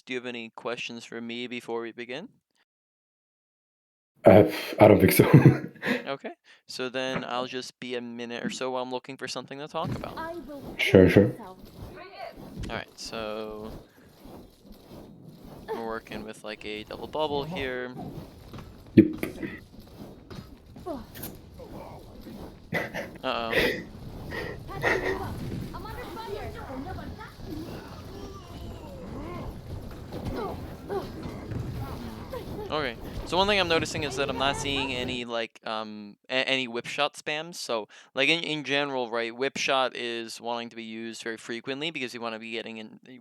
Do you have any questions for me before we begin? I don't think so. Okay, so then I'll just be a minute or so while I'm looking for something to talk about. Sure, sure. Alright, so we're working with like a double bubble here. Yep. Uh-oh. Okay. So one thing I'm noticing is that I'm not seeing any like any whip shot spams. So like in general, right? Whip shot is wanting to be used very frequently because we want to be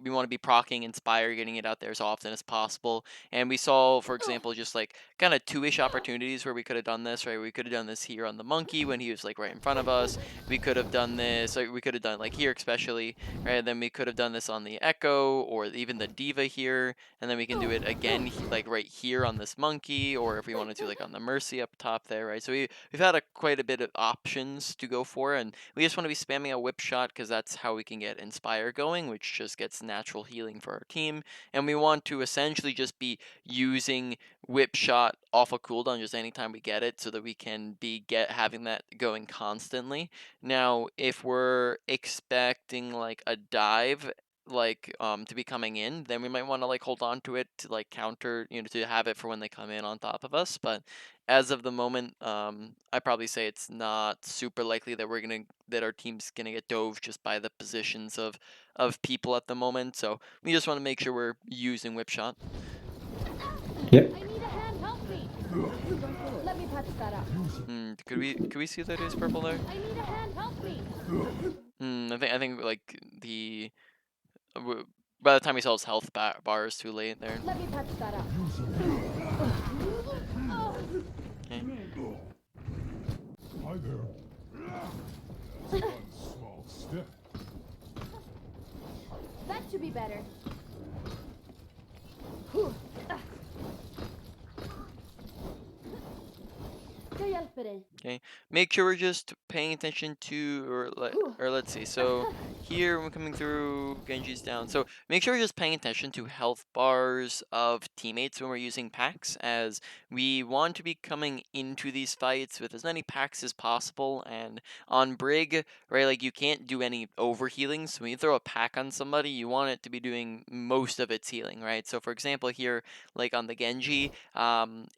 we want to be proccing Inspire, getting it out there as often as possible. And we saw, for example, just like kind of two-ish opportunities where we could have done this, right? We could have done this here on the monkey when he was like right in front of us. We could have done this, like we could have done like here especially, right? Then we could have done this on the Echo or even the Diva here, and then we can do it again like right here on this monkey, or if we wanted to like on the Mercy up top there, right? So we've had quite a bit of options to go for, and we just want to be spamming a whip shot because that's how we can get Inspire going, which just gets natural healing for our team. And we want to essentially just be using whip shot off a cooldown just anytime we get it, so that we can be having that going constantly. Now if we're expecting like a dive to be coming in, then we might want to like hold on to it to like counter, to have it for when they come in on top of us. But as of the moment, I probably say it's not super likely that that our team's gonna get dove just by the positions of people at the moment. So we just want to make sure we're using whip shot. Yep. Could we see that is purple there? I think like by the time he sells health bar is too late there. Okay. Hi there. One small step. That should be better. Okay, make sure we're just paying attention to, or let's see. So here we're coming through, Genji's down. So make sure we're just paying attention to health bars of teammates when we're using packs, as we want to be coming into these fights with as many packs as possible. And on Brig, right, like you can't do any overhealing. So when you throw a pack on somebody, you want it to be doing most of its healing, right? So for example, here, like on the Genji,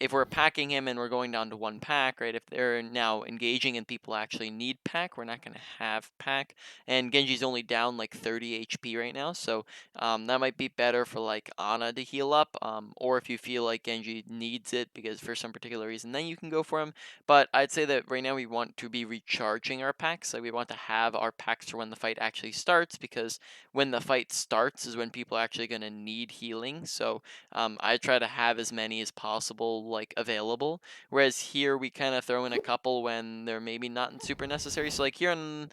if we're packing him and we're going down to one pack, right? If they're now engaging and people actually need pack, we're not going to have pack. And Genji's only down like 30 HP right now, so that might be better for like Ana to heal up, or if you feel like Genji needs it because for some particular reason, then you can go for him. But I'd say that right now we want to be recharging our packs. Like we want to have our packs for when the fight actually starts, because when the fight starts is when people are actually going to need healing. So I try to have as many as possible like available. Whereas here we kind of throw in a couple when they're maybe not super necessary. So like here on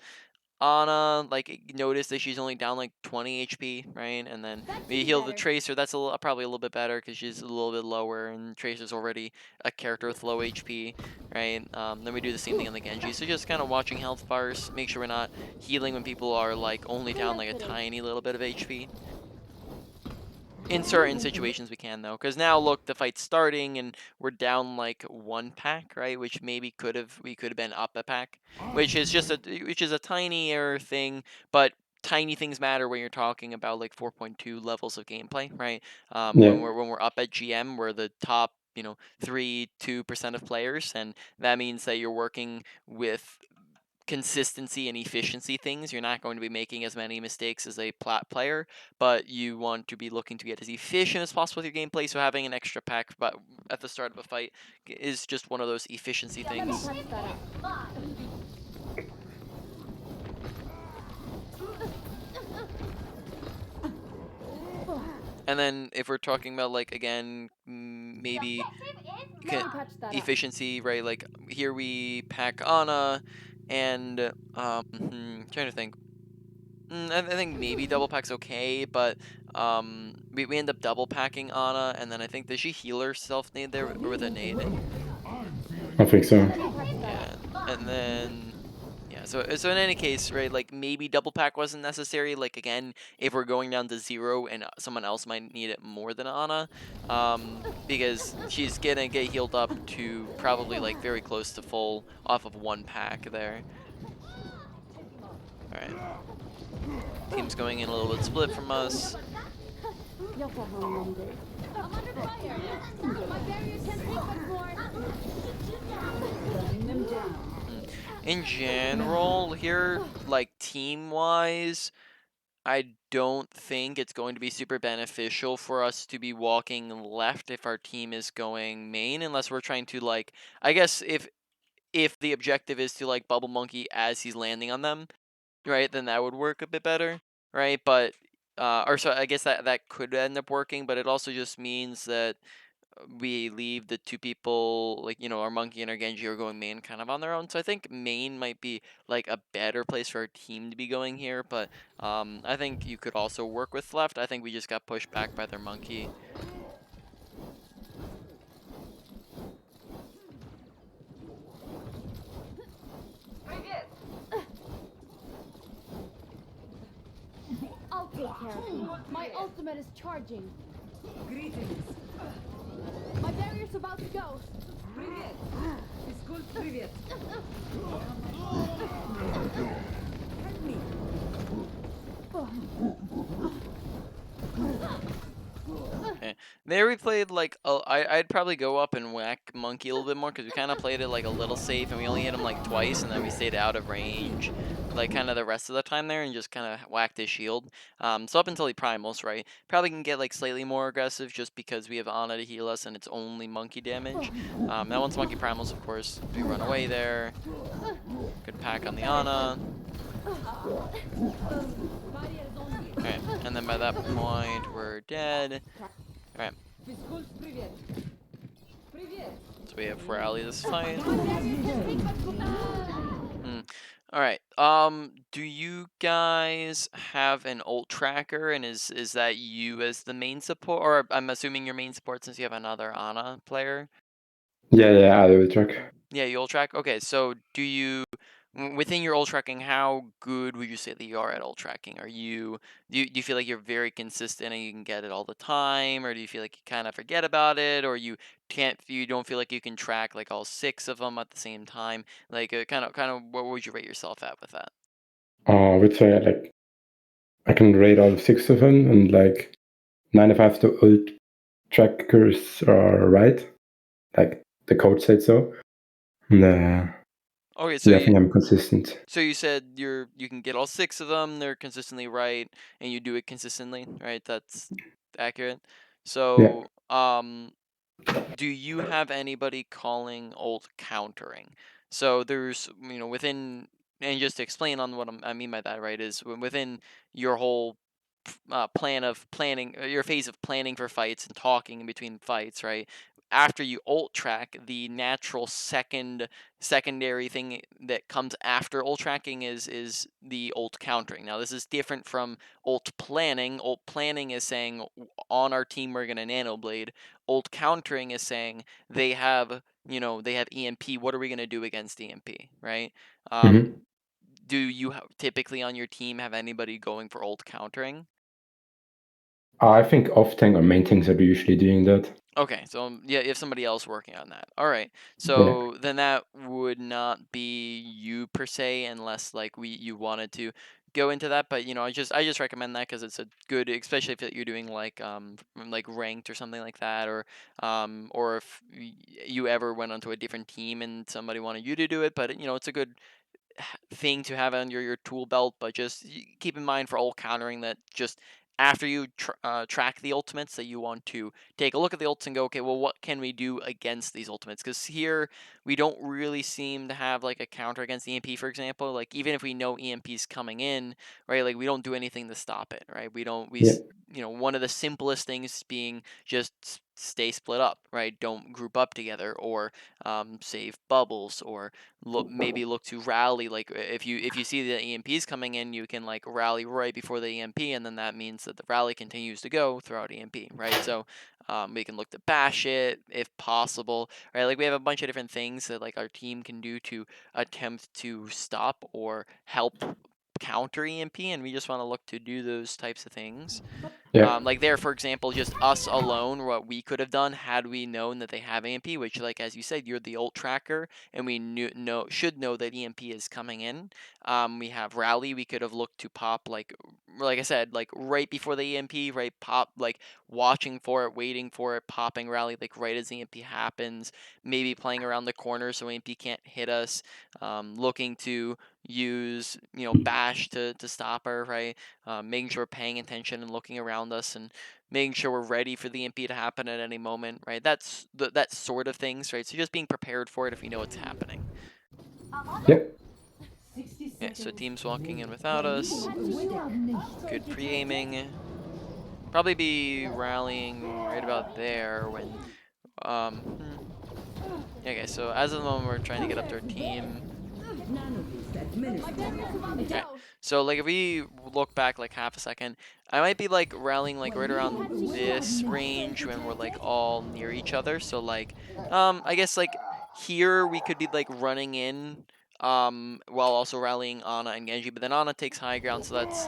Ana, like notice that she's only down like 20 HP, right? And then we heal the Tracer. That's probably a little bit better because she's a little bit lower, and Tracer's already a character with low HP, right? Then we do the same thing on the Genji. So just kind of watching health bars, make sure we're not healing when people are like only down like a tiny little bit of HP. In certain situations we can, though, because now look, the fight's starting and we're down like one pack, right? Which maybe we could have been up a pack, which is a tinier thing, but tiny things matter when you're talking about like 4.2 levels of gameplay, right? Yeah. When we're up at GM, we're the top 2% of players, and that means that you're working with consistency and efficiency things. You're not going to be making as many mistakes as a plat player, but you want to be looking to get as efficient as possible with your gameplay. So having an extra pack but at the start of a fight is just one of those efficiency things. And then if we're talking about like again maybe efficiency, right? Like here we pack Ana, and trying to think. I think maybe double pack's okay, but we end up double packing Ana, and then I think, does she heal herself nade there or with a nade? I think so. Yeah, and then So in any case, right, like maybe double pack wasn't necessary. Like again, if we're going down to 0 and someone else might need it more than Ana, because she's gonna get healed up to probably like very close to full off of 1 pack there. All right. Team's going in a little bit split from us. I'm under fire. My barrier can't take much more. In general, here, like team-wise, I don't think it's going to be super beneficial for us to be walking left if our team is going main, unless we're trying to like, I guess if the objective is to like bubble monkey as he's landing on them, right, then that would work a bit better, right? But or so I guess that could end up working, but it also just means that we leave the 2 people, like, our monkey and our Genji are going main kind of on their own. So I think main might be like a better place for our team to be going here, but I think you could also work with left. I think we just got pushed back by their monkey. I'll take care of you. My ultimate is charging. Greetings. My barrier's about to go. Привет. Физкульт, привет. Help me. Okay. There we played like I'd probably go up and whack monkey a little bit more because we kind of played it like a little safe and we only hit him like twice and then we stayed out of range like kind of the rest of the time there and just kind of whacked his shield. So up until he primals, right? Probably can get like slightly more aggressive just because we have Ana to heal us and it's only monkey damage. Now once monkey primals, of course, we run away there. Good pack on the Ana. Okay, and then by that point we're dead. Alright. Физкульт, привет. Привет. So we have rally this fight. Alright. Do you guys have an ult tracker and is that you as the main support, or I'm assuming your main support since you have another Ana player? Yeah, I will track. Yeah, you ult track? Okay, so do you within your ult tracking, how good would you say that you are at ult tracking? Do you feel like you're very consistent and you can get it all the time, or do you feel like you kind of forget about it, or you don't feel like you can track like all 6 of them at the same time? Like kind of what would you rate yourself at with that? I would say like I can rate all 6 of them, and like 95 to ult trackers are right. Like the code said so. And Okay, so yeah, I think I'm consistent. So you said you can get all 6 of them, they're consistently right, and you do it consistently, right? That's accurate. So, do you have anybody calling ult countering? So there's, within, and just to explain on what I mean by that, right, is within your whole your phase of planning for fights and talking in between fights, right? After you ult track, the natural secondary thing that comes after ult tracking is the ult countering. Now this is different from ult planning. Ult planning is saying on our team we're gonna nano blade. Ult countering is saying they have EMP. What are we gonna do against EMP, right? Do you typically on your team have anybody going for ult countering? I think off tank or main tanks are usually doing that. Okay, so yeah, you have somebody else working on that. All right, so then that would not be you per se, unless like you wanted to go into that. But I just recommend that because it's a good, especially if you're doing like ranked or something like that, or if you ever went onto a different team and somebody wanted you to do it. But it's a good thing to have under your tool belt, but just keep in mind for ult countering that just after you track the ultimates that you want to take a look at the ults and go, okay, well, what can we do against these ultimates? Because here we don't really seem to have like a counter against EMP, for example. Like even if we know EMP's coming in, right? Like we don't do anything to stop it, right? One of the simplest things being just stay split up, right? Don't group up together, or save bubbles, or maybe look to rally. Like if you see the EMPs coming in, you can like rally right before the EMP, and then that means that the rally continues to go throughout EMP, right? So we can look to bash it if possible, right? Like we have a bunch of different things that like our team can do to attempt to stop or help counter EMP, and we just want to look to do those types of things. Yeah. Like there, for example, just us alone, what we could have done had we known that they have EMP, which, like as you said, you're the ult tracker, and we should know that EMP is coming in. We have rally. We could have looked to pop like I said, like right before the EMP, right? Pop, like watching for it, waiting for it, popping rally like right as EMP happens. Maybe playing around the corner so EMP can't hit us. Looking to use bash to stop her, right? Making sure we're paying attention and looking around us, and making sure we're ready for the EMP to happen at any moment, right? That's that sort of things, right? So just being prepared for it if we know it's happening. Yeah. 60 Yeah, so seconds teams walking in remaining. without us. Good pre-aiming. Probably be rallying right about there when okay, so as of the moment we're trying to get up to our team. Nanoboost administered. Okay, so like if we look back like half a second, I might be like rallying like right around this range when we're like all near each other. So like, I guess like here we could be like running in, while also rallying Ana and Genji, but then Ana takes high ground, so that's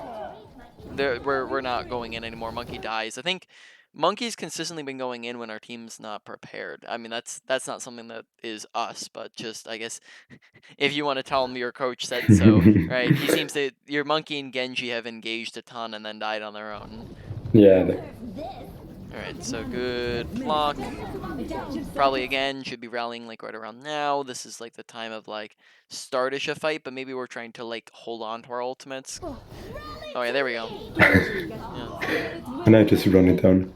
there. We're not going in anymore. Monkey dies. I think Monkey's consistently been going in when our team's not prepared. I mean, that's not something that is us, but just I guess if you want to tell him your coach said so, right? He seems to your Monkey and Genji have engaged a ton and then died on their own. Yeah. All right, so good block. Probably again should be rallying like right around now. This is like the time of like startish a fight, but maybe we're trying to like hold on to our ultimates. Oh yeah, there we go. Yeah. And I just run it down.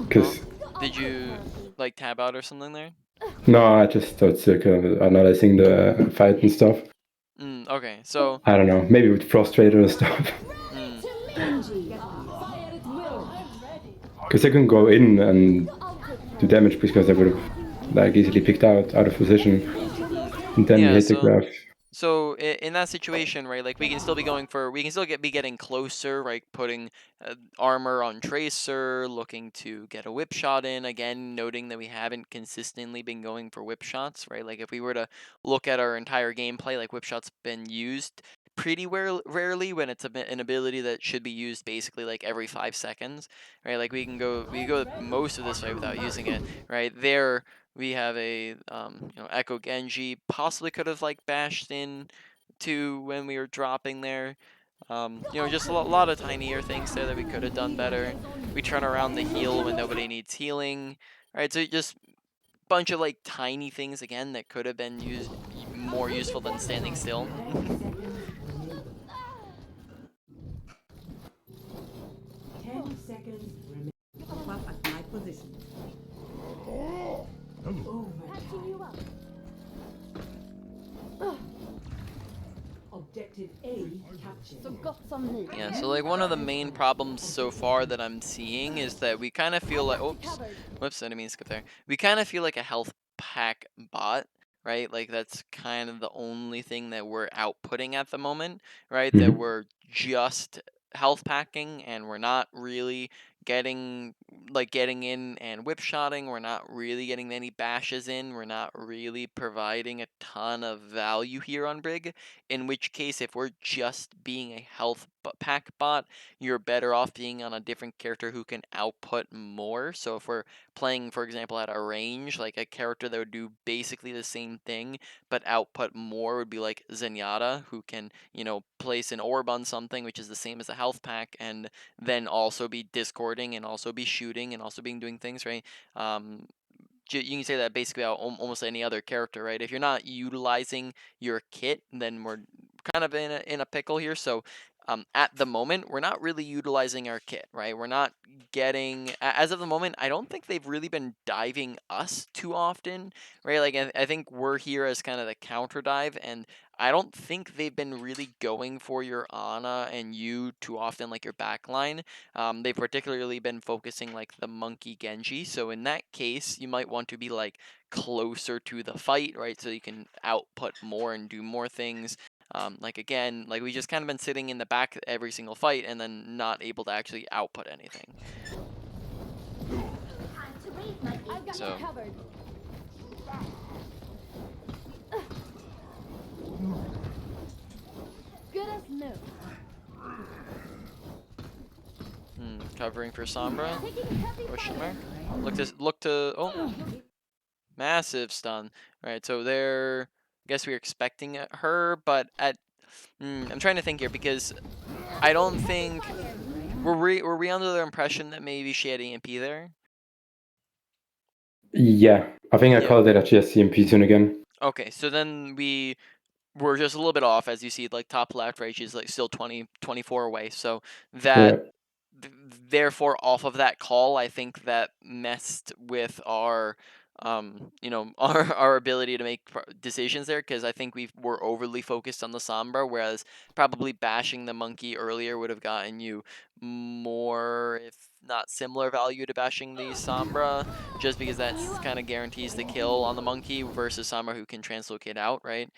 Cause Did you like tab out or something there? no, I just started analyzing the fight and stuff. Okay, so I don't know, maybe with frustrated or stuff. Because I couldn't go in and do damage because I would have like easily picked out of position, and then yeah, we hit the graph. So in that situation, right, like we can still be be getting closer, right, putting armor on Tracer, looking to get a whip shot in, again, noting that we haven't consistently been going for whip shots, right, like if we were to look at our entire gameplay, like whip shots been used pretty rarely when it's an ability that should be used basically like every 5 seconds, right, like we go most of this way without using it, right, there we have a Echo Genji, possibly could have like bashed in to when we were dropping there. Just a lot of tinier things there that we could have done better. We turn around the heal when nobody needs healing. Right, so just bunch of like tiny things again that could have been more useful than standing still. 10 seconds remaining. Pop at my position. Patching you up. Objective A captured. Så gott som ny. Yeah, so like one of the main problems so far that I'm seeing is that we kind of feel like, whoops, I didn't mean to skip there. We kind of feel like a health pack bot, right? Like that's kind of the only thing that we're outputting at the moment, right? That we're just health packing and we're not really getting in and whip shotting. We're not really getting any bashes in. We're not really providing a ton of value here on Brig. In which case, if we're just being a health pack bot, you're better off being on a different character who can output more. So if we're playing, for example, at a range, like a character that would do basically the same thing but output more would be like Zenyatta, who can, place an orb on something, which is the same as a health pack, and then also be discording and also be shooting and also being doing things, right? You can say that basically about almost any other character, right? If you're not utilizing your kit, then we're kind of in a pickle here. So at the moment, we're not really utilizing our kit, right? We're not getting, as of the moment, I don't think they've really been diving us too often, right? Like I think we're here as kind of the counter dive, and I don't think they've been really going for your Ana and you too often, like your backline. They've particularly been focusing like the monkey Genji. So in that case, you might want to be like closer to the fight, right? So you can output more and do more things. Like again, like we just kind of been sitting in the back every single fight and then not able to actually output anything. I've got So you covered. Good as new. covering for Sombra. Taking heavy Question fire. mark. Look to oh, massive stun. Right, so there. Guess we were expecting her, but I'm trying to think here because I don't think were we under the impression that maybe she had EMP there? Yeah, I think I Yeah. called it that she has CMP soon again. Okay, so then we were just a little bit off, as you see, like top left, right? She's like still 24 away, so that. Yeah. Therefore, off of that call, I think that messed with our, our ability to make decisions there, because I think we were overly focused on the Sombra, whereas probably bashing the monkey earlier would have gotten you more, if not similar value to bashing the Sombra, just because that kind of guarantees the kill on the monkey versus Sombra who can translocate out, right?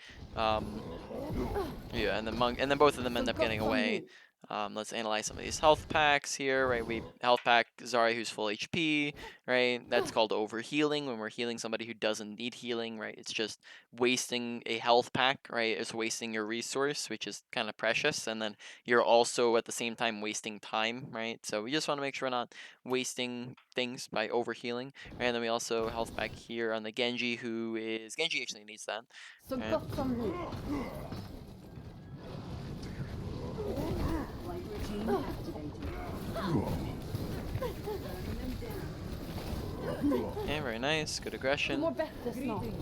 Yeah, and then both of them end up getting away. Let's analyze some of these health packs here, right? We health pack Zarya who's full HP, right? That's called overhealing when we're healing somebody who doesn't need healing, right? It's just wasting a health pack, right? It's wasting your resource, which is kind of precious, and then you're also at the same time wasting time, right? So we just want to make sure we're not wasting things by overhealing, right? And then we also health pack here on the Genji, Genji actually needs that. Så Right. gott som ny. Flight routine activated. Yeah, very nice. Good aggression. More bättre snart.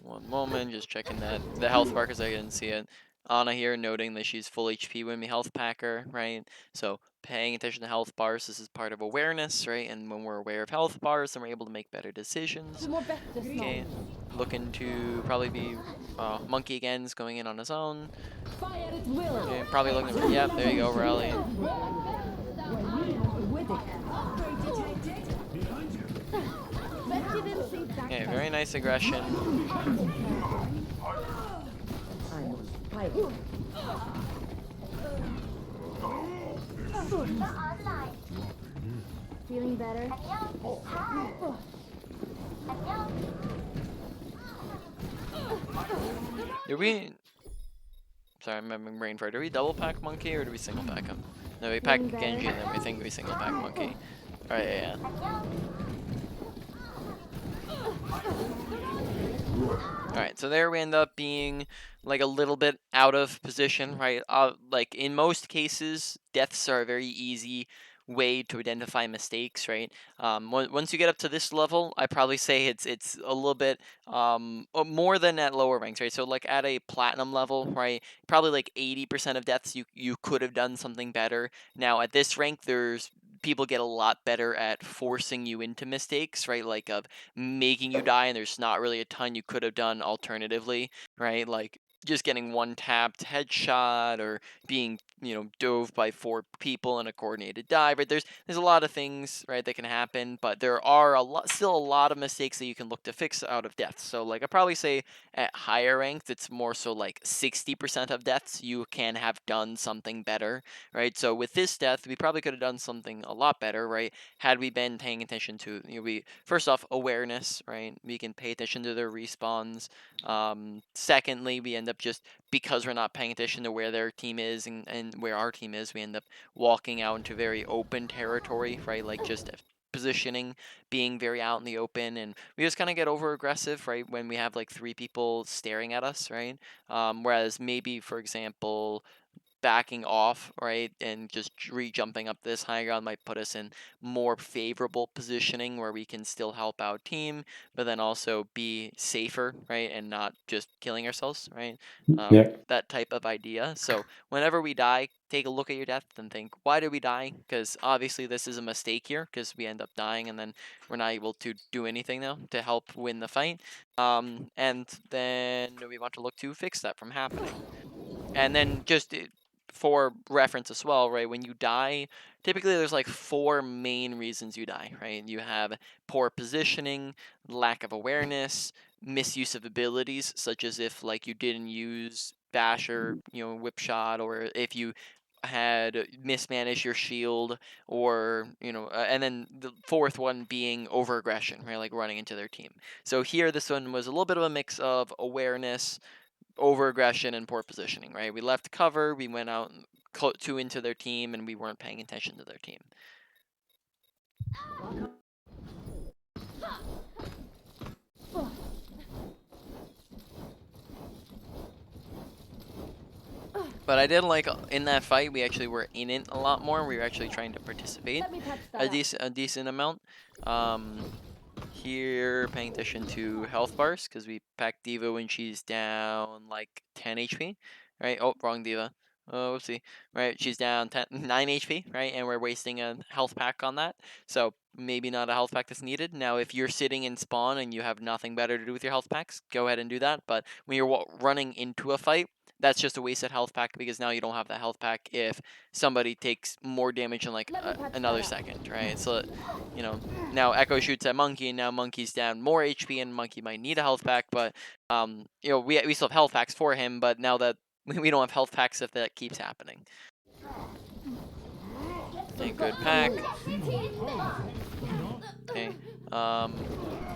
One moment, just checking that the health bar because I didn't see it. Ana here noting that she's full HP when we health pack her, right? So paying attention to health bars, this is part of awareness, right? And when we're aware of health bars, then we're able to make better decisions. More bättre snart. Okay, looking to probably be Monkey again is going in on his own. Fire at will. Okay, probably looking for, yep, there you go, Rally. With it. Upgrade detected. Bet you didn't see that. Okay, very nice aggression. I'm on fire. Feeling better? Did we... Sorry, I'm having brain fart. Do we double pack Monkey or do we single pack him? No, we pack Genji and then we think we single pack Monkey. Alright, yeah. Alright, so there we end up being like a little bit out of position, right? Like in most cases, deaths are a very easy way to identify mistakes, right? Once you get up to this level, I probably say it's a little bit more than at lower ranks, right? So like at a platinum level, right? Probably like 80% of deaths you could have done something better. Now at this rank, there's people get a lot better at forcing you into mistakes, right? Like of making you die, and there's not really a ton you could have done alternatively, right? Like just getting one tapped headshot or being dove by 4 people in a coordinated dive, right? There's a lot of things, right, that can happen, but there are still a lot of mistakes that you can look to fix out of deaths. So like I probably say at higher ranks it's more so like 60% of deaths you can have done something better, right? So with this death we probably could have done something a lot better, right, had we been paying attention to, we first off awareness, right? We can pay attention to their respawns. Secondly, we end up just because we're not paying attention to where their team is and where our team is, we end up walking out into very open territory, right? Like just positioning, being very out in the open, and we just kind of get over aggressive, right? When we have like 3 people staring at us, right? Whereas maybe, for example, backing off, right, and just re-jumping up this high ground might put us in more favorable positioning where we can still help out team, but then also be safer, right, and not just killing ourselves, right? Yeah. That type of idea. So whenever we die, take a look at your death and think, why did we die? Because obviously this is a mistake here, because we end up dying and then we're not able to do anything now to help win the fight. And then we want to look to fix that from happening. And then just for reference as well, right? When you die, typically there's like 4 main reasons you die, right? You have poor positioning, lack of awareness, misuse of abilities, such as if like you didn't use bash or whip shot, or if you had mismanaged your shield, or and then the 4th one being over aggression, right? Like running into their team. So here this one was a little bit of a mix of awareness, over aggression, and poor positioning, right? We left cover, we went out too into their team, and we weren't paying attention to their team. But I did like in that fight, we actually were in it a lot more. We were actually trying to participate a decent amount. Here, paying attention to health bars, because we packed D.Va when she's down like 10 HP, right? Oh, wrong D.Va. Oh, whoopsie. Right, she's down 9 HP, right? And we're wasting a health pack on that. So maybe not a health pack that's needed. Now, if you're sitting in spawn and you have nothing better to do with your health packs, go ahead and do that. But when you're running into a fight, that's just a wasted health pack, because now you don't have that health pack if somebody takes more damage in like another second, right? So, now Echo shoots at Monkey, and now Monkey's down more HP, and Monkey might need a health pack, but we still have health packs for him, but now that we don't have health packs if that keeps happening. Okay, good pack. Okay.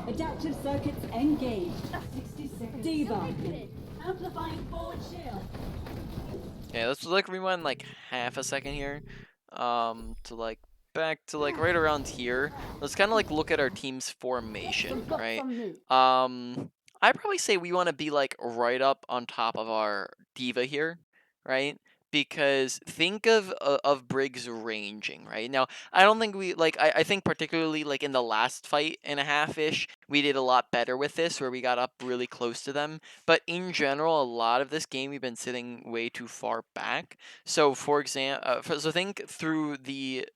Adaptive circuits engaged. 60 seconds. D.Va. Amplifying forward shield. Okay, let's like rewind like half a second here. To like back to like right around here. Let's kind of like look at our team's formation, right? I'd probably say we want to be like right up on top of our D.Va here, right? Because think of Brig's ranging, right? Now, I don't think we like I think particularly like in the last fight and a half-ish, we did a lot better with this, where we got up really close to them. But in general, a lot of this game we've been sitting way too far back. So for example, so think through the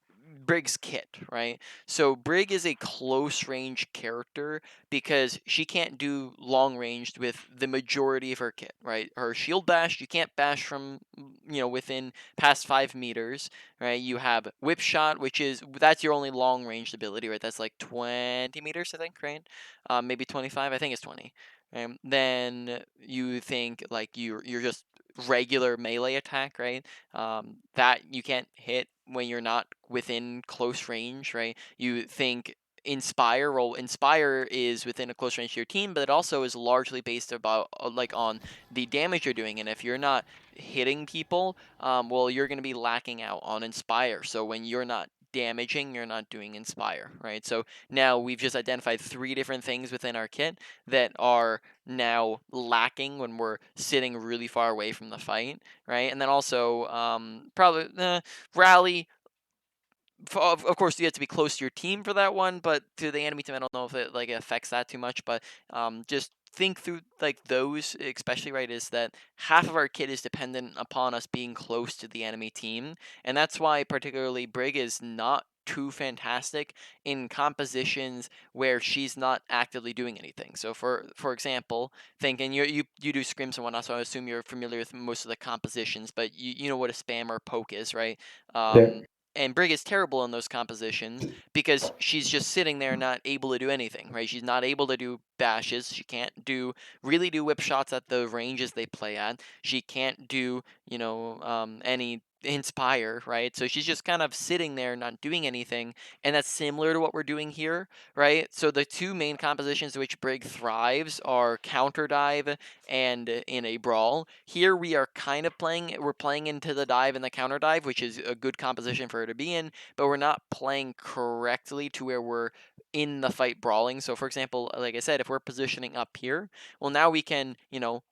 Brig's kit, right? So Brig is a close range character because she can't do long ranged with the majority of her kit, right? Her shield bash, you can't bash from within past 5 meters, right? You have whip shot, that's your only long ranged ability, right? That's like 20 meters, I think, right? Maybe 25. I think it's 20. Then you think like you're just regular melee attack, right? That you can't hit when you're not within close range, right? You think Inspire. Well, Inspire is within a close range to your team, but it also is largely based about like on the damage you're doing. And if you're not hitting people, well, you're going to be lacking out on Inspire. So when you're not damaging, you're not doing Inspire, right? So now we've just identified 3 different things within our kit that are now lacking when we're sitting really far away from the fight, right? And then also probably rally. Of course, you have to be close to your team for that one, but to the enemy team, I don't know if it like affects that too much. But just think through like those, especially, right? Is that half of our kit is dependent upon us being close to the enemy team, and that's why particularly Brig is not too fantastic in compositions where she's not actively doing anything. So for example, thinking you do scrims and whatnot, so I assume you're familiar with most of the compositions, but you know what a spam or poke is, right? Yeah. And Brig is terrible in those compositions because she's just sitting there not able to do anything, right? She's not able to do bashes. She can't really do whip shots at the ranges they play at. She can't do, any inspire, right? So she's just kind of sitting there not doing anything, and that's similar to what we're doing here, right? So the 2 main compositions in which Brig thrives are counter dive and in a brawl. Here we're playing into the dive and the counter dive, which is a good composition for her to be in, but we're not playing correctly to where we're in the fight brawling. So for example, like I said, if we're positioning up here, well, now we can,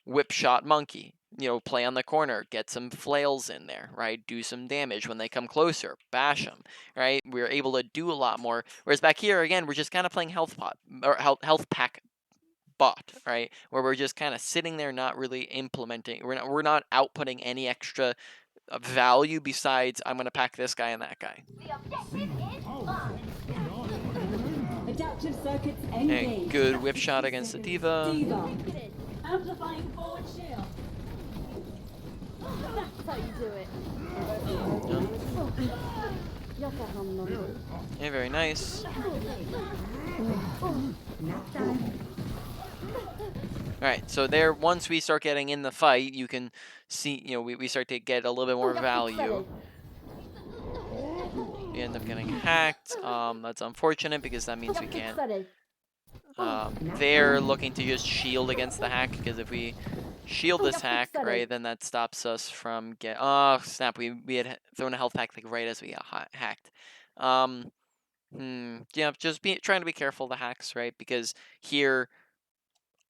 whip shot Monkey, play on the corner, get some flails in there, right? Do some damage when they come closer, bash them, right? We're able to do a lot more. Whereas back here, again, we're just kind of playing health pack bot, right? Where we're just kind of sitting there, not really implementing. We're not outputting any extra value besides I'm gonna pack this guy and that guy. Adaptive circuits Okay, engaged. good whip shot against the diva. Amplifying forward shield. That's how you do it. Jag tar hand om dig. Yeah, very nice. Alright, so there, once we start getting in the fight, you can see, we start to get a little bit more value. We end up getting hacked. That's unfortunate because that means we can't. They're looking to just shield against the hack, because if we shield this hack, right, then that stops us from oh snap, we had thrown a health pack like right as we got hacked. Yeah, just trying to be careful of the hacks, right, because here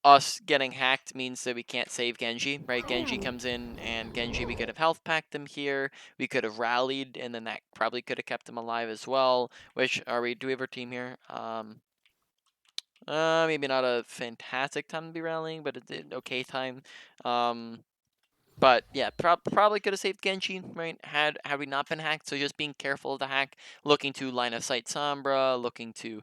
us getting hacked means that we can't save Genji, right? Genji comes in, and Genji, we could have health packed him here. We could have rallied, and then that probably could have kept him alive as well. Which, do we have our team here? Maybe not a fantastic time to be rallying, but it's an okay time. But yeah, probably could have saved Genji, right? Had we not been hacked. So just being careful of the hack, looking to line of sight Sombra, looking to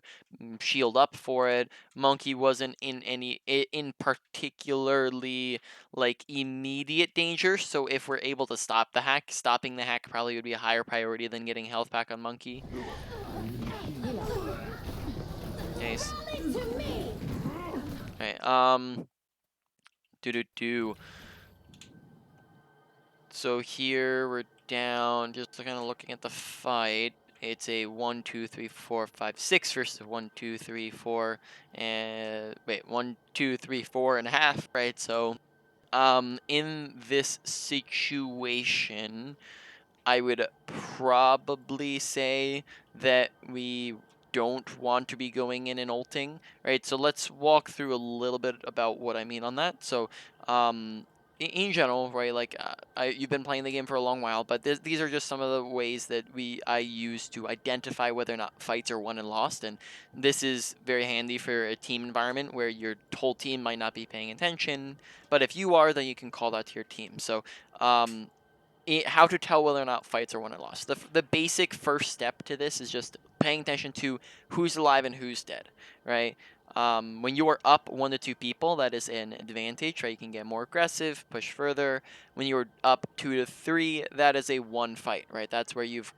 shield up for it. Monkey wasn't in particularly like immediate danger, so if we're able to stop the hack, stopping the hack probably would be a higher priority than getting health back on Monkey. Nice. Alright, So here we're down, just kind of looking at the fight. It's a 1, 2, 3, 4, 5, 6 versus 1, 2, 3, 4, and wait, 1, 2, 3, 4 and a half, right? So, in this situation, I would probably say that we don't want to be going in and ulting, right? So let's walk through a little bit about what I mean on that. So, in general, right, like you've been playing the game for a long while, but these are just some of the ways that I use to identify whether or not fights are won and lost, and this is very handy for a team environment where your whole team might not be paying attention, but if you are, then you can call that to your team. So, how to tell whether or not fights are won or lost. The basic first step to this is just paying attention to who's alive and who's dead, right? When you are up 1 to 2 people, that is an advantage, right? You can get more aggressive, push further. When you're up 2 to 3, that is a one fight, right? That's where you've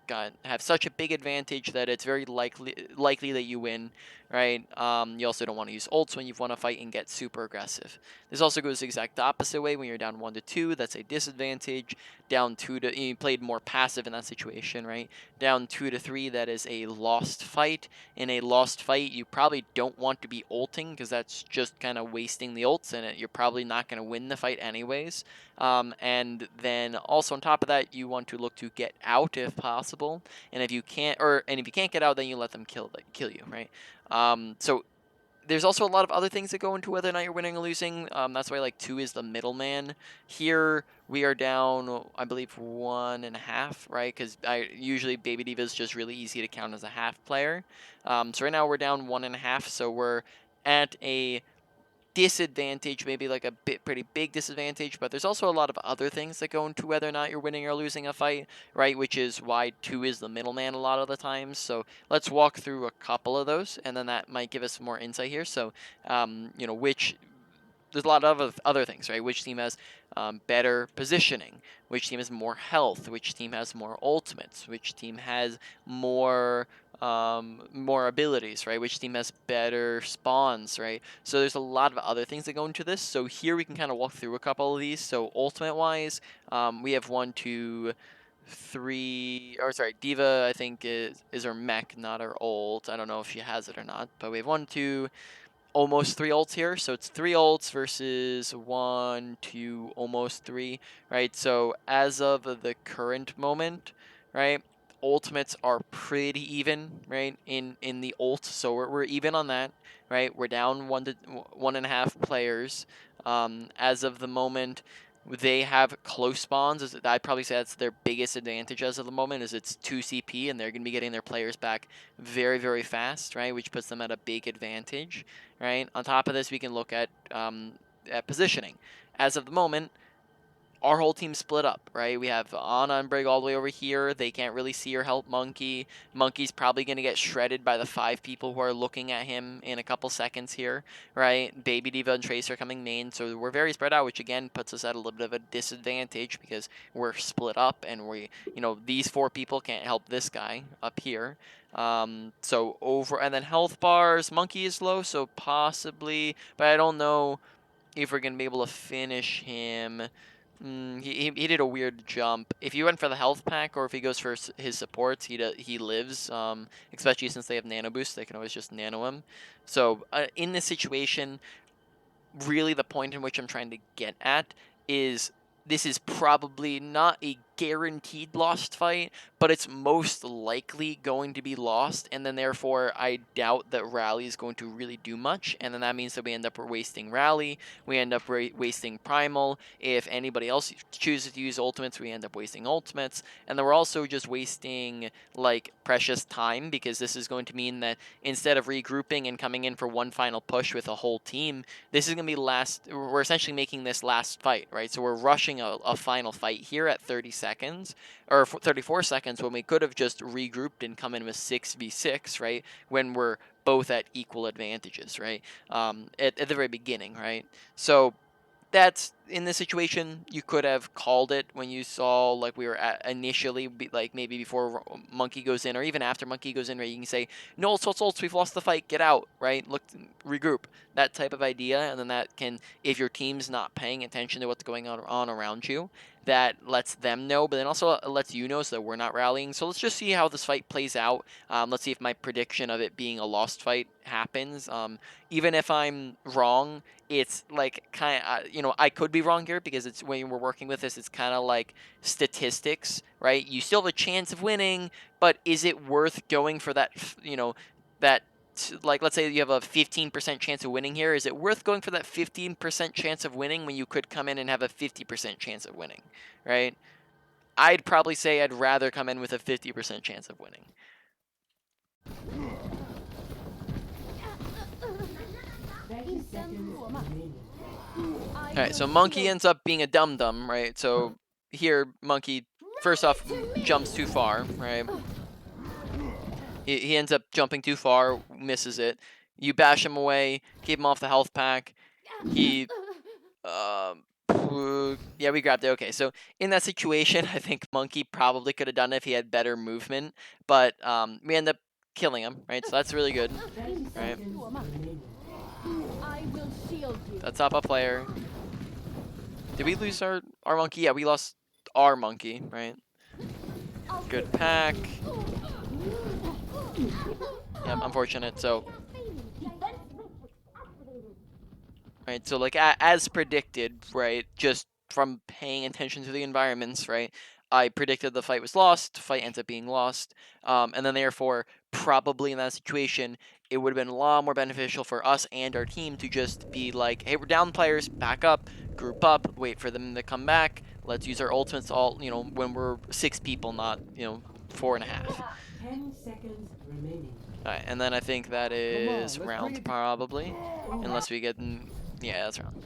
have such a big advantage that it's very likely that you win, right? You also don't want to use ults when you've won a fight and get super aggressive. This also goes the exact opposite way. When you're down 1 to 2, that's a disadvantage. Down 2 to, you played more passive in that situation, right? Down 2 to 3, that is a lost fight. In a lost fight, you probably don't want to be ulting, because that's just kind of wasting the ults in it. You're probably not going to win the fight anyways. And then also on top of that, you want to look to get out if possible. And if you can't, get out, then you let them kill you, right? So there's also a lot of other things that go into whether or not you're winning or losing. That's why like 2 is the middleman. Here we are down, I believe, 1.5, right? Because usually Baby Diva is just really easy to count as a half player. So right now we're down 1.5, so we're at a disadvantage, maybe like a pretty big disadvantage, but there's also a lot of other things that go into whether or not you're winning or losing a fight, right? Which is why 2 is the middleman a lot of the times. So let's walk through a couple of those, and then that might give us more insight here. So, there's a lot of other things, right? Which team has better positioning? Which team has more health? Which team has more ultimates? Which team has more abilities, right? Which team has better spawns, right? So there's a lot of other things that go into this. So here we can kind of walk through a couple of these. So ultimate wise, we have 1, 2, 3, or sorry, Diva I think is her mech, not her ult. I don't know if she has it or not, but we have 1, 2, almost 3 ults here. So it's 3 ults versus 1, 2, almost 3, right? So as of the current moment, right, ultimates are pretty even, right, in the ult. So we're even on that, right? We're down 1.5 players as of the moment. They have close spawns. I'd probably say that's their biggest advantage as of the moment, is it's 2 CP, and they're going to be getting their players back very, very fast, right? Which puts them at a big advantage, right? On top of this, we can look at positioning. As of the moment, our whole team split up, right? We have Anna and Brig all the way over here. They can't really see or help Monkey. Monkey's probably going to get shredded by the 5 people who are looking at him in a couple seconds here, right? Baby Diva and Trace are coming main, so we're very spread out, which again puts us at a little bit of a disadvantage because we're split up and these 4 people can't help this guy up here. And then health bars, Monkey is low, so possibly, but I don't know if we're going to be able to finish him. He did a weird jump. If he went for the health pack or if he goes for his supports, he lives. Especially since they have nano boost, they can always just nano him. So in this situation, really the point in which I'm trying to get at is this is probably not a guaranteed lost fight, but it's most likely going to be lost, and then therefore I doubt that Rally is going to really do much, and then that means that we end up wasting Rally, we end up wasting Primal. If anybody else chooses to use ultimates, we end up wasting ultimates, and then we're also just wasting like precious time, because this is going to mean that instead of regrouping and coming in for one final push with a whole team, this is going to be we're essentially making this last fight, right? So we're rushing a final fight here at 30 seconds, or 34 seconds, when we could have just regrouped and come in with 6v6, right? When we're both at equal advantages, right? At the very beginning, right? So that's, in this situation, you could have called it when you saw like we were at initially, like maybe before Monkey goes in, or even after Monkey goes in, right? You can say, no, ults, we've lost the fight, get out, right? Look, regroup, that type of idea, and then that can, if your team's not paying attention to what's going on around you, that lets them know, but then also lets you know so that we're not rallying. So let's just see how this fight plays out. Let's see if my prediction of it being a lost fight happens. Even if I'm wrong, it's like kind of, I could be wrong here, because it's, when we're working with this, it's kind of like statistics, right? You still have a chance of winning, but is it worth going for that, like, let's say you have a 15% chance of winning here. Is it worth going for that 15% chance of winning when you could come in and have a 50% chance of winning, right? I'd probably say I'd rather come in with a 50% chance of winning. Alright, so Monkey ends up being a dum-dum, right? So here, Monkey, first off, jumps too far, right? He ends up jumping too far, misses it. You bash him away, keep him off the health pack. He, yeah, we grabbed it. Okay, so in that situation, I think Monkey probably could have done it if he had better movement, but we end up killing him, right? So that's really good, right? That's top up player. Did we lose our Monkey? Yeah, we lost our Monkey, right? Good pack. Yep, unfortunate. So, right, so like as predicted, right, just from paying attention to the environments, right, I predicted the fight was lost, fight ends up being lost, and then therefore, probably in that situation, it would have been a lot more beneficial for us and our team to just be like, hey, we're down players, back up, group up, wait for them to come back, let's use our ultimates all, when we're 6 people, not, 4.5. 10 seconds remaining. Alright, and then I think that is round, probably, unless we get, yeah, that's round.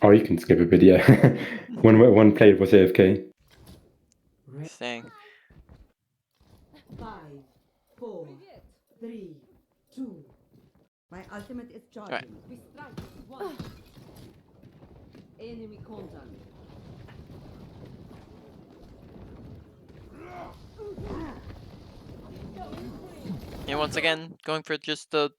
Oh, you can skip a bit, yeah. One player was AFK. Thing. 5, 4, 3, 2. My ultimate is charging. Right. We strike one. Enemy contact. And once again, going for just the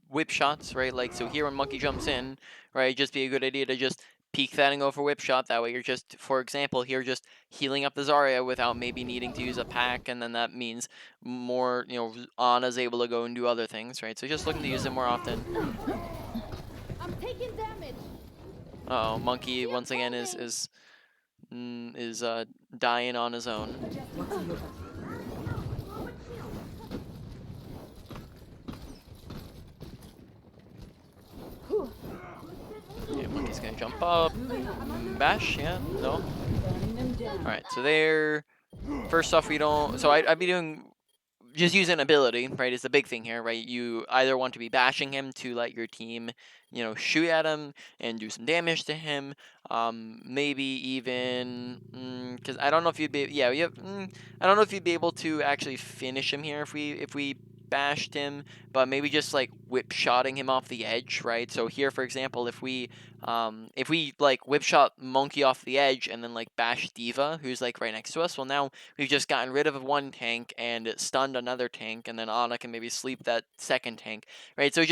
whip shots, right? Like, so here when Monkey jumps in, right, just be a good idea to just peek that and go for whip shot. That way you're just, for example, here just healing up the Zarya without maybe needing to use a pack, and then that means more, Anna's able to go and do other things, right? So just looking to use it more often. I'm taking damage. Uh oh, Monkey once again is dying on his own. jump up, bash, yeah, no? Alright, so there, first off, we don't, so I'd be doing, just use an ability, right, is the big thing here, right? You either want to be bashing him to let your team, you know, shoot at him and do some damage to him. Maybe even, because I don't know if you'd be, yeah, I don't know if you'd be able to actually finish him here if we bashed him, but maybe just like whip shotting him off the edge, right? So here, for example, if we like whip shot Monkey off the edge and then like bash Diva, who's like right next to us, well now we've just gotten rid of one tank and stunned another tank, and then Ana can maybe sleep that second tank, right? So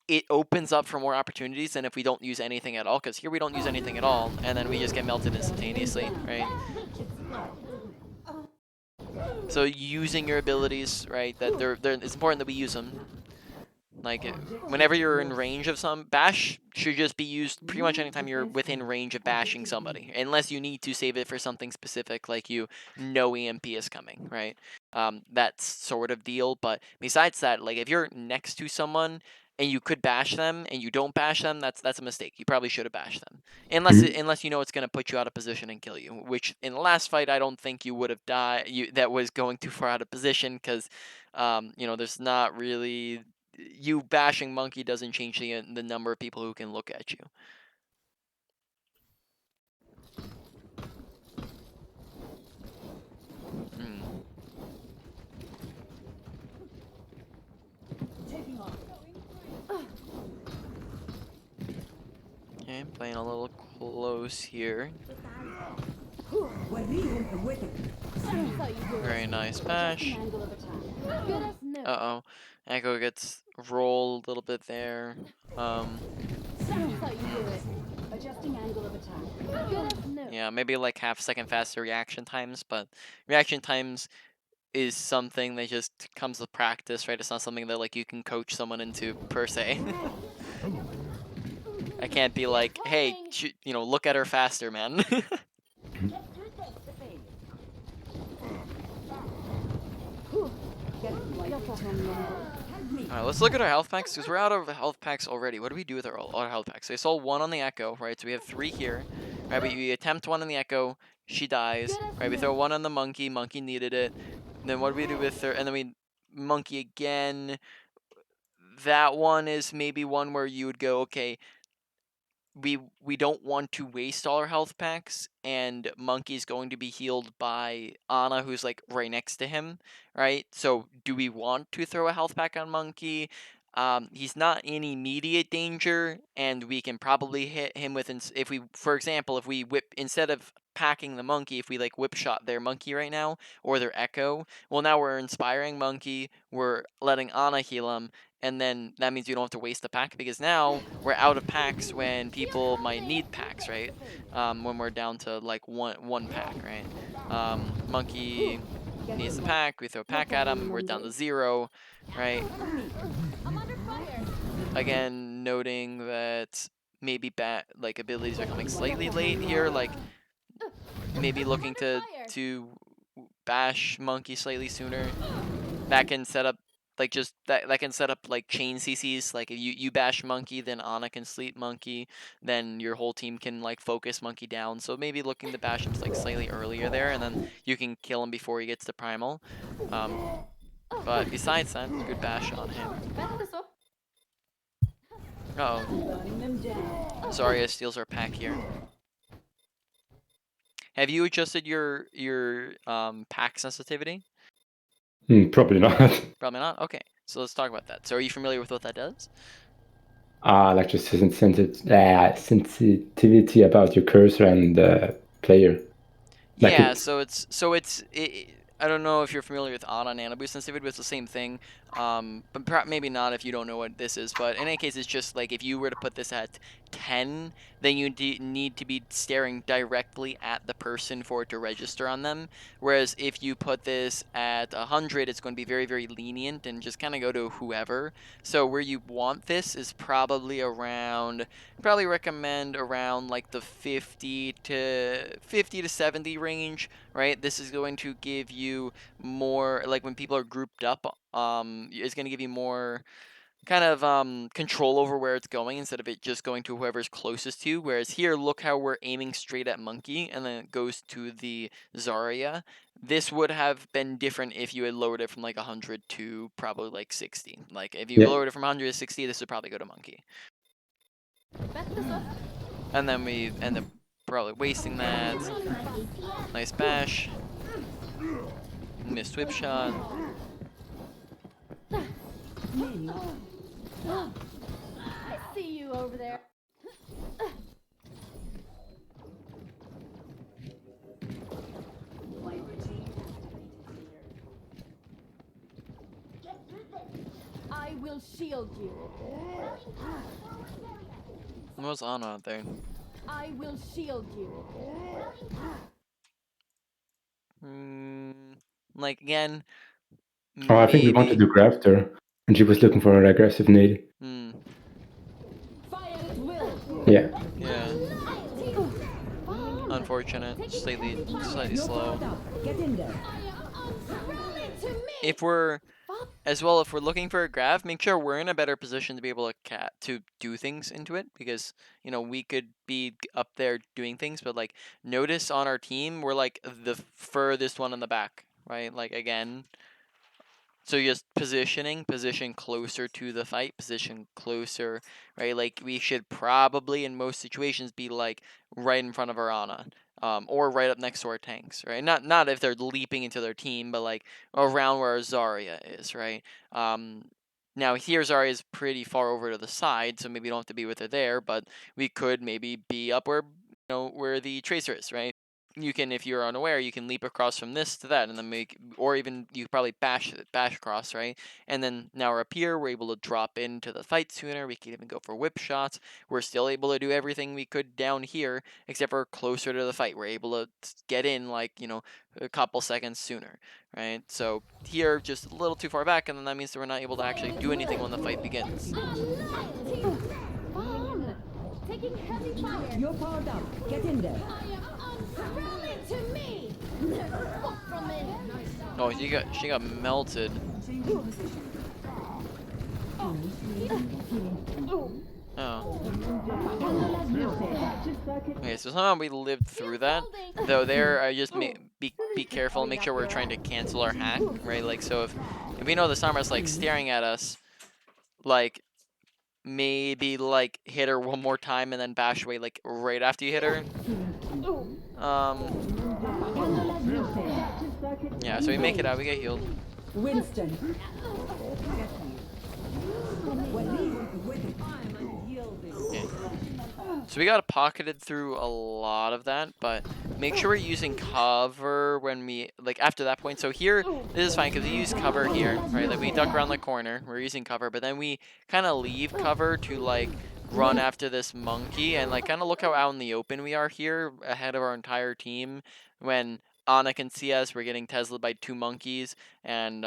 it opens up for more opportunities than if we don't use anything at all, because here we don't use anything at all, and then we just get melted instantaneously, right? So using your abilities, right, that it's important that we use them. Like, whenever you're in range of some, bash should just be used pretty much anytime you're within range of bashing somebody, unless you need to save it for something specific, like you know EMP is coming, right? That's sort of deal, but besides that, like, if you're next to someone and you could bash them and you don't bash them, that's a mistake. You probably should have bashed them, unless you know it's gonna put you out of position and kill you. Which in the last fight, I don't think you would have died. That was going too far out of position, because you know, there's not really, you bashing Monkey doesn't change the number of people who can look at you. Okay, playing a little close here. Very nice bash. Uh-oh. Echo gets rolled a little bit there. Yeah, maybe like half-second faster reaction times, but reaction times is something that just comes with practice, right? It's not something that like you can coach someone into per se. I can't be like, hey, you know, look at her faster, man. Alright, let's look at our health packs, because we're out of health packs already. What do we do with our health packs? So I saw one on the Echo, right? So we have 3 here. Right, but we attempt one on the Echo, she dies. Right, we throw one on the Monkey, Monkey needed it. And then what do we do with her? And then we Monkey again. That one is maybe one where you would go, okay, we don't want to waste all our health packs, and Monkey's going to be healed by Ana, who's like right next to him, right? So do we want to throw a health pack on Monkey? He's not in immediate danger, and we can probably hit him with, if we, for example, if we instead of packing the Monkey, if we like whip shot their Monkey right now, or their Echo, well now we're inspiring Monkey, we're letting Ana heal him, and then that means you don't have to waste the pack, because now we're out of packs when people might need packs, right? When we're down to like one pack, right? Monkey needs the pack, we throw a pack at him, we're down to 0, right? Again, noting that maybe like abilities are coming slightly late here, like maybe looking to bash Monkey slightly sooner. That can set up like that can set up like chain CCs. Like if you bash Monkey, then Ana can sleep Monkey, then your whole team can like focus Monkey down. So maybe looking to bash him like slightly earlier there, and then you can kill him before he gets to primal. But besides that, good bash on him. Uh-oh. Zarya steals our pack here. Have you adjusted your pack sensitivity? Probably not. Probably not? Okay, so let's talk about that. So are you familiar with what that does? Like just sensitivity about your cursor and the player. Like yeah, I don't know if you're familiar with Ana and Anaboost sensitivity, but it's the same thing. But perhaps maybe not if you don't know what this is. But in any case, it's just like if you were to put this at 10, then you need to be staring directly at the person for it to register on them. Whereas if you put this at 100, it's going to be very, very lenient and just kind of go to whoever. So where you want this is probably recommend around like the 50 to 70 range, right? This is going to give you more, like when people are grouped up, it's going to give you more kind of control over where it's going instead of it just going to whoever's closest to you. Whereas here, look how we're aiming straight at Monkey and then it goes to the Zarya. This would have been different if you had lowered it from like 100 to probably like 60. Like if you Yeah. lowered it from 100 to 60, this would probably go to Monkey. And then we end up probably wasting that. Nice bash. Missed whip shot. I see you over there. I will shield you. What was on out there? I will shield you. Like again. Oh, I think we Maybe. wanted to grab her, and she was looking for an aggressive nade. Fire at will. Yeah. Yeah. Unfortunate. Slightly slow. Get in there. If we're as well, if we're looking for a grab, make sure we're in a better position to be able to do things into it, because you know we could be up there doing things, but like notice on our team we're like the furthest one in the back, right? Like again. So just position closer to the fight, position closer, right? Like we should probably in most situations be like right in front of our Ana, or right up next to our tanks, right? Not if they're leaping into their team, but like around where our Zarya is, right? Now here Zarya is pretty far over to the side, so maybe you don't have to be with her there, but we could maybe be up where where the Tracer is, right? You can, if you're unaware, you can leap across from this to that, and then make, or even you could probably bash across, right? And then now we're up here, we're able to drop into the fight sooner. We can even go for whip shots. We're still able to do everything we could down here, except for closer to the fight. We're able to get in like a couple seconds sooner, right? So here, just a little too far back, and then that means that we're not able to actually do anything when the fight begins. Taking heavy fire. You're powered up. Get in there. To me. From me. Oh, she got melted. Oh. Okay, so somehow we lived through that. Though there, I just be careful and make sure we're trying to cancel our hack, right? Like, so if we know the Summer's like staring at us, like maybe like hit her one more time and then bash away like right after you hit her. Yeah, so we make it out, we get healed. Winston. Okay. So we got pocketed through a lot of that, but make sure we're using cover when we, like after that point. So here, this is fine because we use cover here, right? Like we duck around the corner, we're using cover, but then we kind of leave cover to like run after this monkey and like kind of look how out in the open we are here ahead of our entire team. When Ana can see us, we're getting Tesla'd by 2 monkeys, and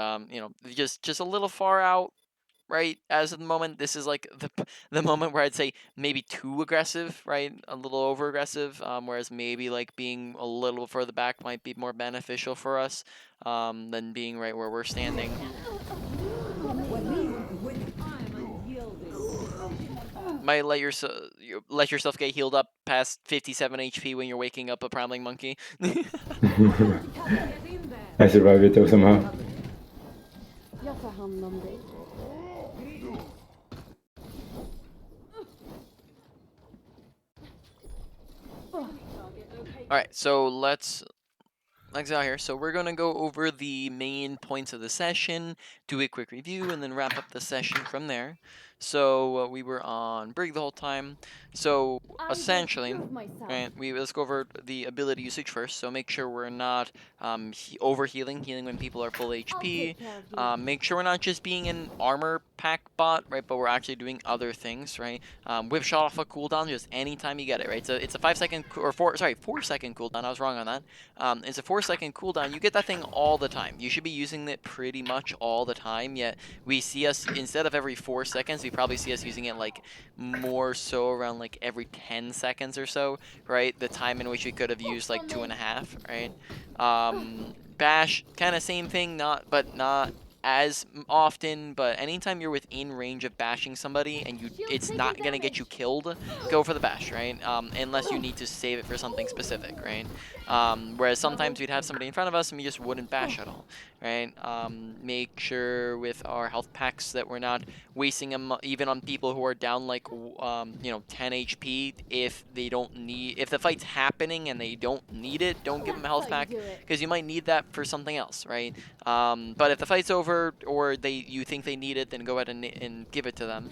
just a little far out. Right, as of the moment, this is like the moment where I'd say maybe too aggressive, right? A little over aggressive, whereas maybe like being a little further back might be more beneficial for us than being right where we're standing. Might let yourself get healed up past 57 HP when you're waking up a prowling monkey. I survived it though somehow. Jag tar hand om dig. Alright, so let's exit out here. So we're going to go over the main points of the session, do a quick review, and then wrap up the session from there. So we were on Brig the whole time. So essentially, right, let's go over the ability usage first. So make sure we're not healing when people are full HP. Make sure we're not just being an armor pack bot, right, but we're actually doing other things, right? Whip shot off a cooldown just anytime you get it, right? So it's a 4 second cooldown. I was wrong on that. It's a 4-second cooldown. You get that thing all the time. You should be using it pretty much all the time, yet we see us, instead of every 4 seconds, we probably see us using it like more so around like every 10 seconds or so, right? The time in which we could have used like 2.5, right? Bash, kind of same thing, not as often, but anytime you're within range of bashing somebody and it's not gonna get you killed, go for the bash, right? Unless you need to save it for something specific, right? Whereas sometimes we'd have somebody in front of us and we just wouldn't bash at all, right? Make sure with our health packs that we're not wasting them even on people who are down like 10 HP. If the fight's happening and they don't need it, don't give them a health pack, because you might need that for something else, right? But if the fight's over or you think they need it, then go ahead and give it to them.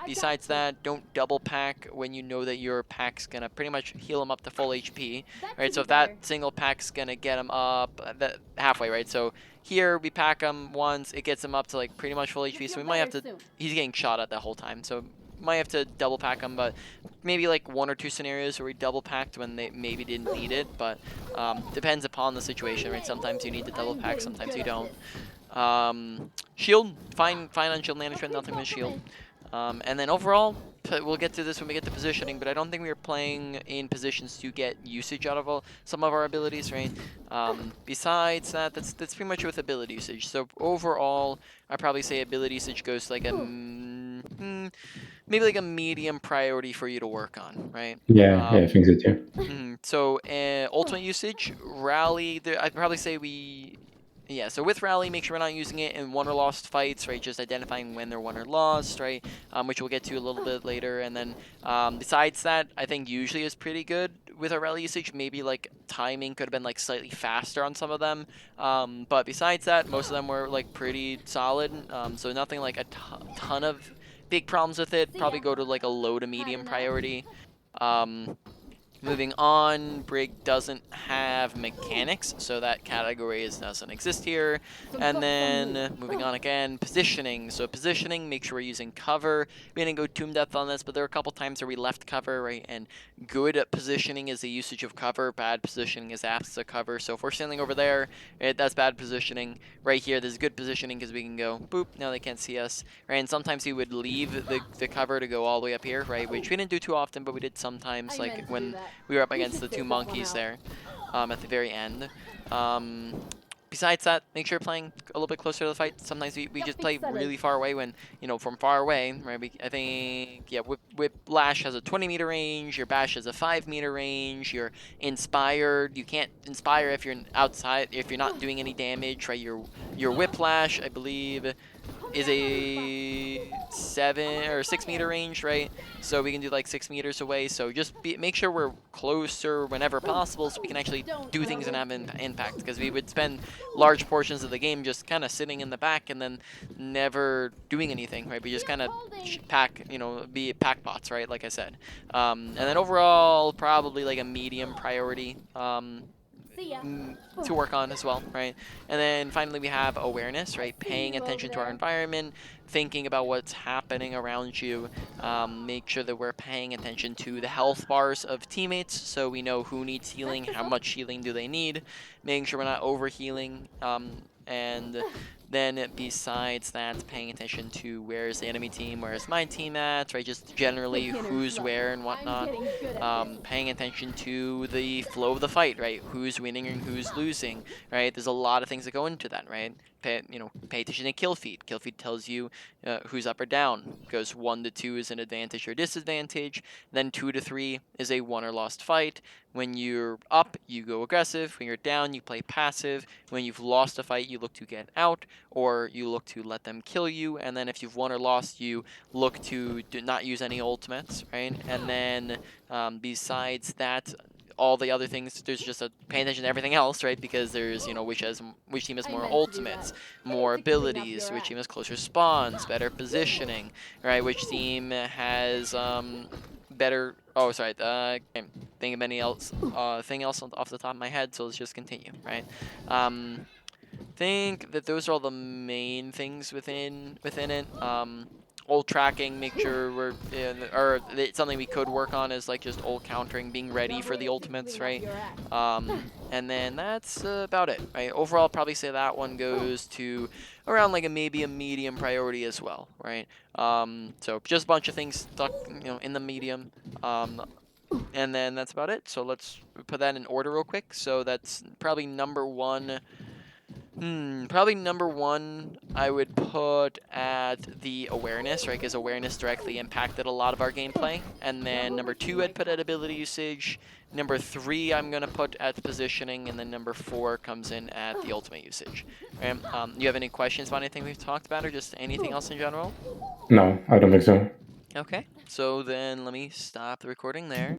Besides that, don't double pack when you know that your pack's gonna pretty much heal them up to full HP, right? So if that single pack's gonna get them up halfway, right? So here we pack him once, it gets him up to like pretty much full HP, so we might have to, he's getting shot at the whole time, so might have to double pack him, but maybe like 1 or 2 scenarios where we double packed when they maybe didn't need it, but depends upon the situation, right? Sometimes you need to double pack, sometimes you don't. Shield, fine on shield management, nothing with shield. And then overall, we'll get to this when we get to positioning, but I don't think we were playing in positions to get usage out of some of our abilities, right? Besides that, that's pretty much with ability usage. So overall, I'd probably say ability usage goes like a maybe like a medium priority for you to work on, right? Yeah, I think so too. So ultimate usage, rally, I'd probably say yeah, so with rally, make sure we're not using it in won or lost fights, right? Just identifying when they're won or lost, right? Which we'll get to a little bit later. And then besides that, I think usually is pretty good with our rally usage. Maybe like timing could have been like slightly faster on some of them. But besides that, most of them were like pretty solid. So nothing like a ton of big problems with it. Probably go to like a low to medium priority. Moving on, Brig doesn't have mechanics, so that category doesn't exist here. And then moving on again, positioning. So positioning, make sure we're using cover. We didn't go too in depth on this, but there were a couple times where we left cover, right? And good positioning is the usage of cover. Bad positioning is absence of cover. So if we're standing over there, right, that's bad positioning. Right here, there's good positioning because we can go boop. Now they can't see us, right? And sometimes we would leave the cover to go all the way up here, right? Which we didn't do too often, but we did sometimes, like when we were up against the 2 monkeys there at the very end. Besides that, make sure you're playing a little bit closer to the fight. Sometimes we just play really far away when, from far away, right? I think, yeah, Whip Lash has a 20-meter range, your Bash has a 5-meter range, your Inspired, you can't Inspire if you're outside, if you're not doing any damage, right? Your Whiplash, I believe, is a 7 or 6-meter range, right? So we can do like 6 meters away. So just make sure we're closer whenever possible, so we can actually do things and have an impact. Because we would spend large portions of the game just kind of sitting in the back and then never doing anything, right? We just kind of pack, be pack bots, right? Like I said. And then overall, probably like a medium priority. To work on as well, right? And then finally we have awareness, right? Paying attention to our environment, thinking about what's happening around you. Make sure that we're paying attention to the health bars of teammates, so we know who needs healing, how much healing do they need, making sure we're not overhealing, and then besides that, paying attention to where's the enemy team, where's my team at, right? Just generally who's where and whatnot. Paying attention to the flow of the fight, right? Who's winning and who's losing, right? There's a lot of things that go into that, right? Pay attention to kill feed. Kill feed tells you who's up or down. Goes 1 to 2 is an advantage or disadvantage. Then 2 to 3 is a won or lost fight. When you're up, you go aggressive. When you're down, you play passive. When you've lost a fight, you look to get out, or you look to let them kill you. And then if you've won or lost, you look to not use any ultimates, right? And then besides that, all the other things, there's just a paying attention to everything else, right? Because there's, which team has more ultimates, more abilities, which team has closer spawns, better positioning, right? Which team has better. Oh, sorry. Can't think of any thing else off the top of my head. So let's just continue, right? Think that those are all the main things within it. Ult tracking, make sure we're or it's something we could work on is like just ult countering, being ready for the ultimates, right? And then that's about it, right? Overall, probably say that one goes to around like maybe a medium priority as well, right? So just a bunch of things stuck, in the medium. And then that's about it. So let's put that in order real quick. So that's probably number 1. Probably number 1, I would put at the awareness, right? Because awareness directly impacted a lot of our gameplay. And then number 2, I'd put at ability usage. Number 3, I'm gonna put at positioning, and then number 4 comes in at the ultimate usage. Right? You have any questions about anything we've talked about, or just anything else in general? No, I don't think so. Okay, so then let me stop the recording there.